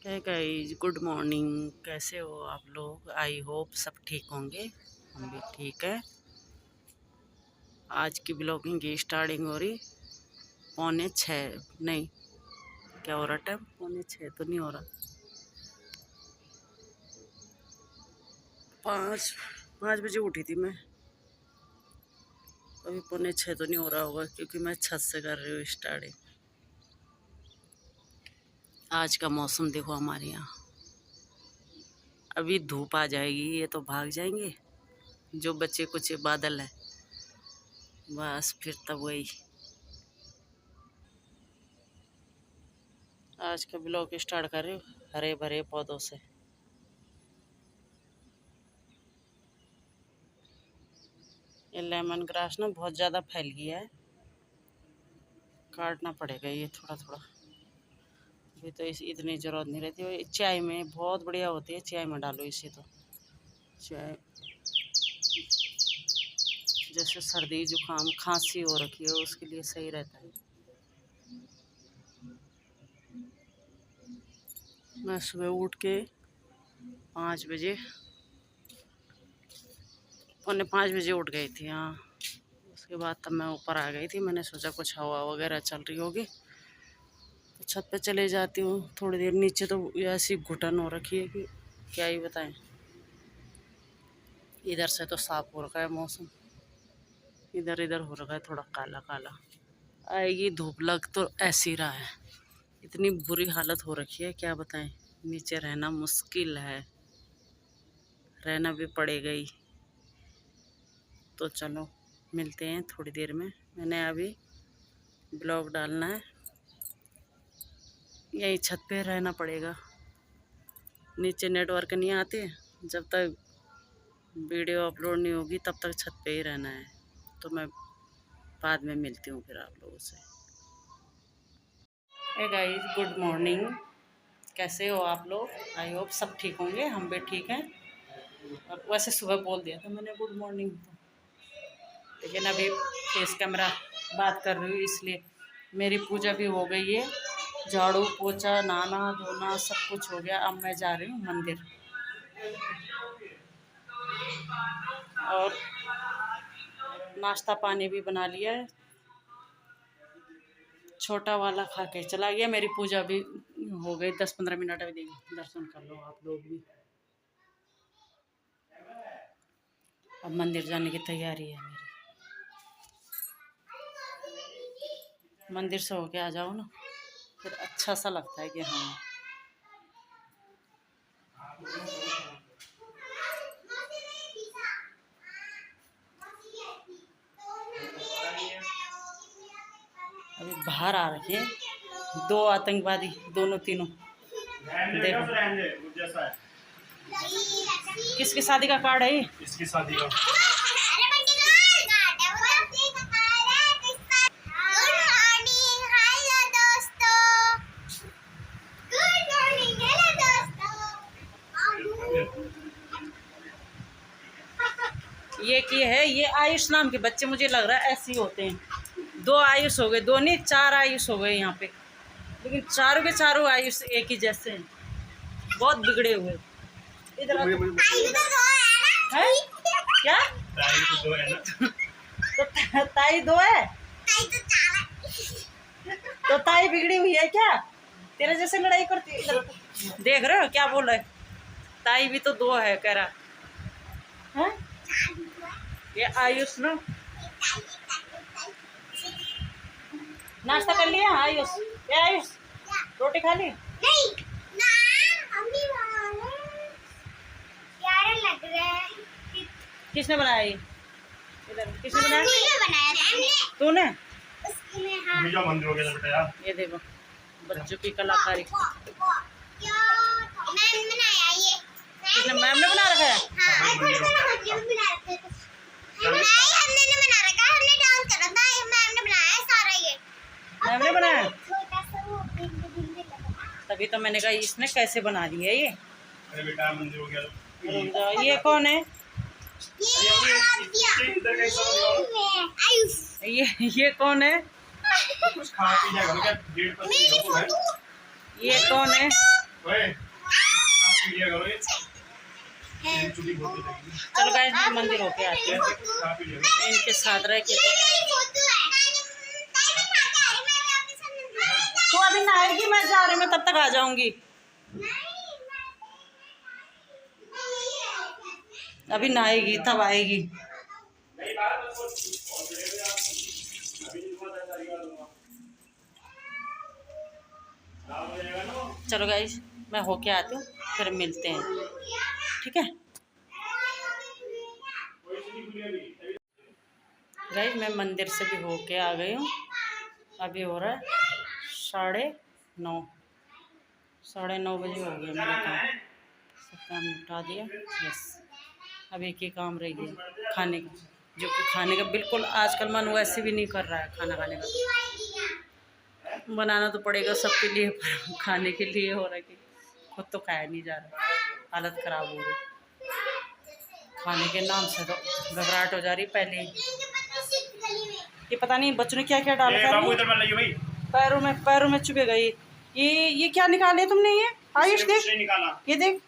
है guys, good morning. कैसे हो आप लोग? आई होप सब ठीक होंगे। हम भी ठीक है। आज की ब्लॉगिंग की स्टार्टिंग हो रही 5:45। नहीं, क्या हो रहा टाइम? 5:45 तो नहीं हो रहा। 5 बजे उठी थी मैं। अभी 5:45 तो नहीं हो रहा होगा क्योंकि मैं छत से कर रही हूँ स्टार्टिंग। आज का मौसम देखो हमारे यहाँ। अभी धूप आ जाएगी, ये तो भाग जाएंगे जो बच्चे कुछ बादल है। बस फिर तब वही। आज का ब्लॉग स्टार्ट कर रही हूँ हरे भरे पौधों से। ये लेमन ग्रास ना बहुत ज़्यादा फैल गया है, काटना पड़ेगा ये थोड़ा थोड़ा। अभी तो इस इतनी ज़रूरत नहीं रहती। और चाय में बहुत बढ़िया होती है, चाय में डालो इसे तो। चाय जैसे सर्दी जुकाम खांसी हो रखी है उसके लिए सही रहता है। मैं सुबह उठ के 5 बजे 4:45 उठ गई थी। हाँ, उसके बाद तब मैं ऊपर आ गई थी। मैंने सोचा कुछ हवा वगैरह चल रही होगी तो छत पे चले जाती हूँ थोड़ी देर। नीचे तो ऐसी घुटन हो रखी है कि क्या ही बताएं। इधर से तो साफ हो रखा है मौसम, इधर इधर हो रखा है थोड़ा काला काला। आएगी धूप, लग तो ऐसी रहा है। इतनी बुरी हालत हो रखी है क्या बताएं। नीचे रहना मुश्किल है, रहना भी पड़ेगा ही। तो चलो मिलते हैं थोड़ी देर में। मैंने अभी ब्लॉग डालना है, यही छत पे रहना पड़ेगा। नीचे नेटवर्क नहीं आते। जब तक वीडियो अपलोड नहीं होगी तब तक छत पे ही रहना है। तो मैं बाद में मिलती हूँ फिर आप लोगों से। Hey guys, good morning. कैसे हो आप लोग? आई होप सब ठीक होंगे। हम भी ठीक हैं। और वैसे सुबह बोल दिया था मैंने गुड मॉर्निंग, लेकिन अभी फेस कैमरा बात कर रही हूँ इसलिए। मेरी पूजा भी हो गई है, झाड़ू पोछा नहाना धोना सब कुछ हो गया। अब मैं जा रही हूँ मंदिर। और नाश्ता पानी भी बना लिया है, छोटा वाला खा के चला गया। मेरी पूजा भी हो गई, 10-15 मिनट अभी दर्शन कर लो आप लोग भी। अब मंदिर जाने की तैयारी है मेरी। मंदिर से होके आ जाओ ना, फिर अच्छा सा लगता है कि हाँ। अभी बाहर आ रखे हैं 2 आतंकवादी, दोनों तीनों। देखो किसकी शादी का कार्ड है ये? इसकी शादी का। ये की है, ये आयुष नाम के बच्चे मुझे लग रहा है ऐसे ही होते हैं। 2 आयुष हो गए, 2 नहीं 4 आयुष हो गए यहाँ पे। लेकिन चारों के चारों आयुष एक ही जैसे हैं, बहुत बिगड़े हुए। इधर है क्या? तो ताई 2 है तो ताई बिगड़ी हुई है क्या? तेरे जैसे लड़ाई करती है। इधर देख रहे हो क्या बोल रहे? ताई भी तो 2 है कह रहा है। ये आयुष ना, नाश्ता कर लिया आयुष? ये आयुष रोटी खा ली? नहीं ना, मम्मी प्यारा लग रहा है। किसने बनाया ये? इधर किसने बनाया? तूने? पूजा मंदिर हो गया बेटा यार। ये देखो बच्चों की कलाकारी। किसने? मैम ने बना रखा है। मैम ने बनाया। तभी तो मैंने कहा इसने कैसे बना दिया ये। अरे बेटा मंदिर हो गया। ये कौन है? ये कौन है? कुछ खा पी जाएगा क्या? गेट पर ये कौन है? ओए आप पी लिया करो ये चुटी बहुत लगेगी। चलो गाइस मैं मंदिर होके आती हूँ, आप पी लिया करो। इनके साथ रह के। तो अभी नहाएगी, मैं जा रही हूँ, मैं तब तक आ जाऊंगी। अभी नहाएगी तब आएगी। चलो गाइस मैं होके आती हूँ, फिर मिलते हैं, ठीक है गाइस। मैं मंदिर से भी होके आ गई हूँ। अभी हो रहा है 9:30, 9:30 बजे हो गया मेरा काम। सब काम निपटा दिया, बस अब एक ही काम रह गया खाने का, जो कि खाने का बिल्कुल आजकल मन वैसे भी नहीं कर रहा है खाना खाने का। बनाना तो पड़ेगा सबके लिए, पर खाने के लिए हो रहा है कि खुद तो खाया नहीं जा रहा, हालत ख़राब हो रही खाने के नाम से, तो घबराहट हो जा रही पहले ही। ये पता नहीं बच्चों ने क्या क्या डाला था, बाबू इधर मत लाइए भाई। पैरों में चुभे गई। ये क्या निकाले तुमने? ये आयुष देख, नहीं निकाला, ये देख,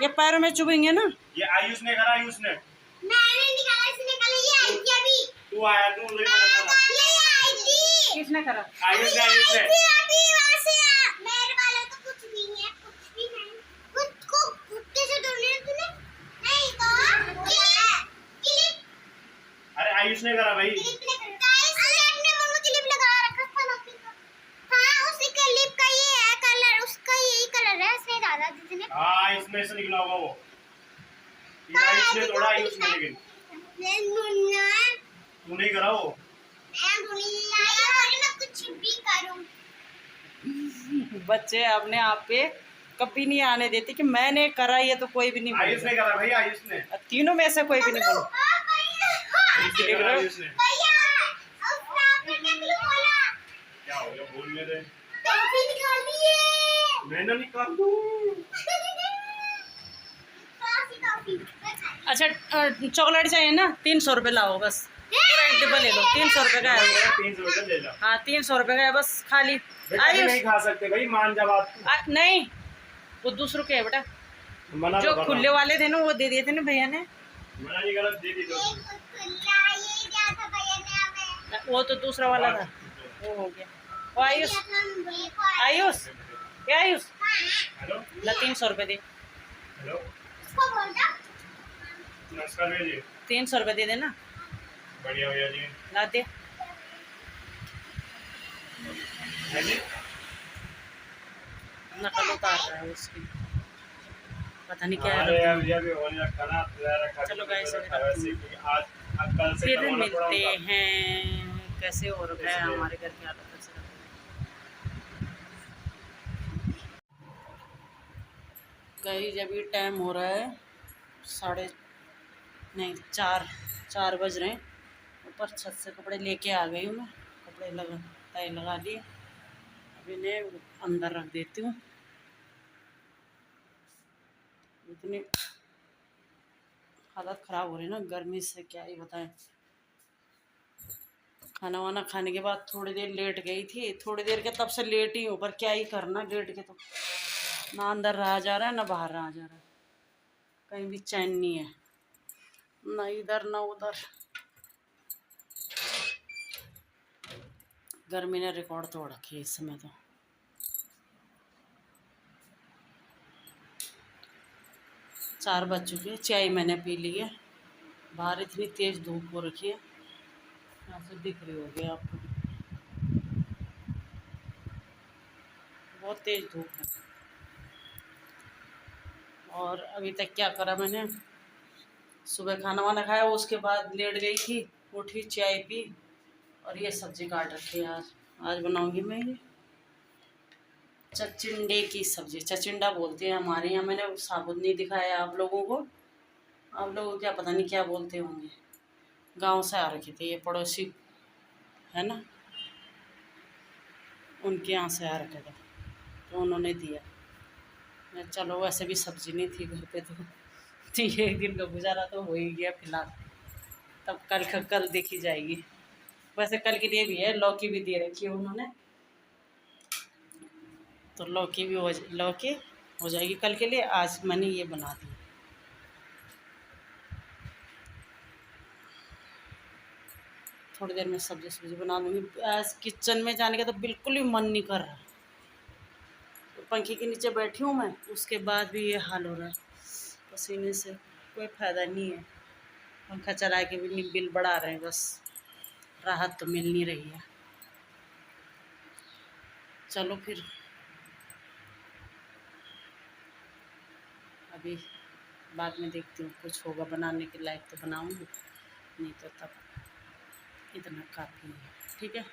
ये पैरों में चुभेंगे ना। ये आयुष ने करा, आयुष ने। मैंने निकाला, इसने निकाला, ये आई थी अभी। तू आया, तू नहीं निकाला। ये आई थी। किसने करा? आयुष ने, आयुष ने। अभी वहाँ से मेरे वाले तो कुछ भी नहीं है, कुछ भी नहीं। खुद को कुत्ते से धोने तूने नहीं तो ये क्लिप। अरे आयुष ने करा भाई। क्लिप ने करा। गाइस अपने मुंह में क्लिप लगा रखा था ना फिर। हाँ उसी क्लिप का ये है कलर, उसका यही कलर है, इसने डाला जिसने। हाँ इसमें से निकला होगा वो। ये आयुष ने तोड़ा, आयुष ने, लेकिन तू नहीं करा वो। मैं कुछ भी करूं। बच्चे अपने आप पे कभी नहीं आने देते कि मैंने करा, ये तो कोई भी नहीं आयुष ने करा भाई, आयुष ने। तीनों में से कोई भी नहीं बोला। आयुष ने करा, आयुष ने। क्या हो गया, बोलने दे। मैंने निकाल दूं। अच्छा चॉकलेट चाहिए ना? 300 रुपये लाओ बस, पूरा एक डिब्बा ले लो, 300 रुपये का है। 300 रुपये ले लो। हाँ 300 रुपये का है बस, खाली। बेटा नहीं खा सकते भाई, मान जा बात। नहीं वो दूसरों के है बेटा, मना जो तो कर खुले वाले थे ना वो दे दिए थे ना भैया ने। मना नहीं करा, दे दी तो। वो तो दूसरा वाला था, वो हो गया। वो आयुष, आयुष क्या आयुष हेलो, ला 300 रुपये दे। हेलो, नमस्कार भैया जी। 300 रुपये दे देना। बढ़िया भैया जी। ला दे। है जी? नकल उतार रहा है उसकी, पता नहीं क्या अरे है। यार भैया भी होने लगा ना, रखा। चलो गाइस वैसे कि आज कल से फिर करवाना पड़ा मिलते होगा। हैं। कैसे हो रखा है इसलिए। हमारे घर की हालत ऐसे। गाइस अभी टाइम हो रहा है 4:30 बज रहे हैं। ऊपर छत से कपड़े लेके आ गई हूँ मैं, कपड़े तय लगा लिए। अभी इन्हें अंदर रख देती हूँ। इतनी हालत ख़राब हो रही है ना गर्मी से, क्या ही बताएं। खाना वाना खाने के बाद थोड़ी देर लेट गई थी, थोड़ी देर के तब से लेट ही हूँ, पर क्या ही करना, लेट के तो ना अंदर रहा जा रहा है ना बाहर रहा जा रहा है, कहीं भी चैन नहीं है, ना इधर ना उधर। गर्मी ने रिकॉर्ड तोड़ रखी है इस समय तो। चार बज चुके हैं, चाय मैंने पी ली है। बाहर इतनी तेज़ धूप हो रखी है, यहाँ से दिख रही होगी आपको, बहुत तेज़ धूप है। और अभी तक क्या करा मैंने, सुबह खाना वाना खाया, उसके बाद लेट गई थी, उठी चाय पी, और ये सब्ज़ी काट रखी है। आज बनाऊंगी मैं ये चचिंडे की सब्ज़ी, चचिंडा बोलते हैं हमारे यहाँ। मैंने साबुत नहीं दिखाया आप लोगों को, आप लोगों को क्या पता नहीं क्या बोलते होंगे। गांव से आ रखी थी, ये पड़ोसी है ना, उनके यहाँ से आ रखा था, तो उन्होंने दिया। मैं चलो वैसे भी सब्ज़ी नहीं थी घर पे, तो ये एक दिन का गुजारा तो हो ही गया फिलहाल। तब कल देखी जाएगी। वैसे कल के लिए भी है, लौकी भी दे रखी है उन्होंने। तो लौकी हो जाएगी कल के लिए। आज मैंने ये बना दी। थोड़ी देर में सब्जी बना लूँगी। आज किचन में जाने का तो बिल्कुल ही मन नहीं कर रहा। तो पंखे के नीचे बैठी हूँ मैं, उसके बाद भी ये हाल हो रहा है। पसीने से कोई फ़ायदा नहीं है। पंखा चला के भी नहीं, बिल बढ़ा रहे हैं बस, राहत तो मिल नहीं रही है। चलो फिर अभी बाद में देखती हूँ, कुछ होगा बनाने के लायक तो बनाऊँगी, नहीं तो तब इतना काफ़ी है। ठीक है।